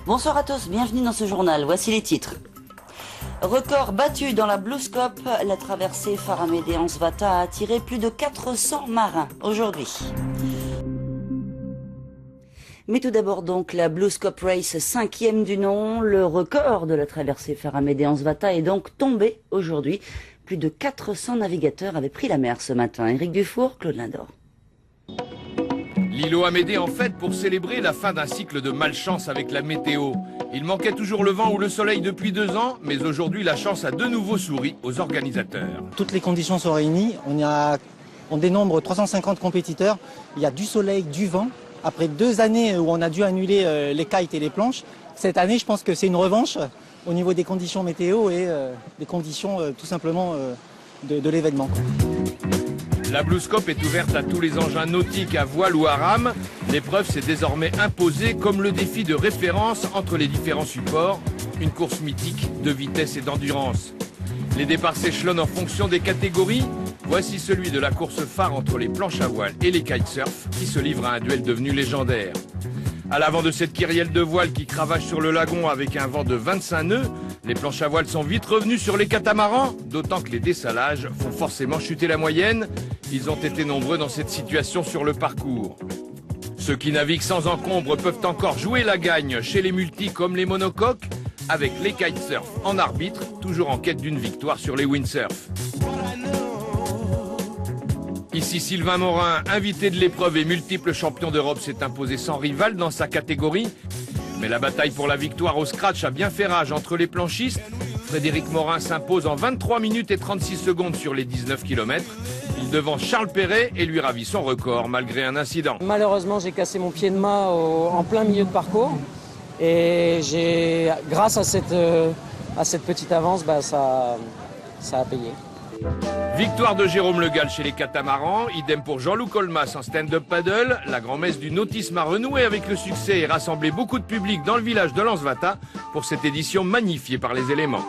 Bonsoir à tous, bienvenue dans ce journal. Voici les titres. Record battu dans la Blues Cup, la traversée Faramédé-Ansvata a attiré plus de 400 marins aujourd'hui. Mais tout d'abord donc la Blues Cup Race 5e du nom. Le record de la traversée Faramédé-Ansvata est donc tombé aujourd'hui. Plus de 400 navigateurs avaient pris la mer ce matin. Éric Dufour, Claude Lindor. L'îlot Amédée en fête pour célébrer la fin d'un cycle de malchance avec la météo. Il manquait toujours le vent ou le soleil depuis 2 ans, mais aujourd'hui la chance a de nouveau souri aux organisateurs. Toutes les conditions sont réunies, on dénombre 350 compétiteurs, il y a du soleil, du vent. Après 2 années où on a dû annuler les kites et les planches, cette année je pense que c'est une revanche au niveau des conditions météo et des conditions tout simplement de l'événement. La Blues Cup est ouverte à tous les engins nautiques à voile ou à rame. L'épreuve s'est désormais imposée comme le défi de référence entre les différents supports, une course mythique de vitesse et d'endurance. Les départs s'échelonnent en fonction des catégories. Voici celui de la course phare entre les planches à voile et les kitesurf qui se livre à un duel devenu légendaire. À l'avant de cette kyrielle de voile qui cravache sur le lagon avec un vent de 25 nœuds, les planches à voile sont vite revenues sur les catamarans, d'autant que les dessalages font forcément chuter la moyenne. Ils ont été nombreux dans cette situation sur le parcours. Ceux qui naviguent sans encombre peuvent encore jouer la gagne chez les multis comme les monocoques, avec les kitesurf en arbitre, toujours en quête d'une victoire sur les windsurf. Ici Sylvain Morin, invité de l'épreuve et multiple champion d'Europe, s'est imposé sans rival dans sa catégorie. Mais la bataille pour la victoire au scratch a bien fait rage entre les planchistes. Frédéric Morin s'impose en 23 minutes et 36 secondes sur les 19 km. Il devance Charles Perret et lui ravit son record malgré un incident. Malheureusement, j'ai cassé mon pied de mât en plein milieu de parcours. Et grâce à cette petite avance, ça a payé. Victoire de Jérôme Le Gall chez les catamarans, idem pour Jean-Loup Colmas en stand-up paddle. La grand-messe du nautisme a renoué avec le succès et rassemblé beaucoup de public dans le village de l'Ansvata pour cette édition magnifiée par les éléments.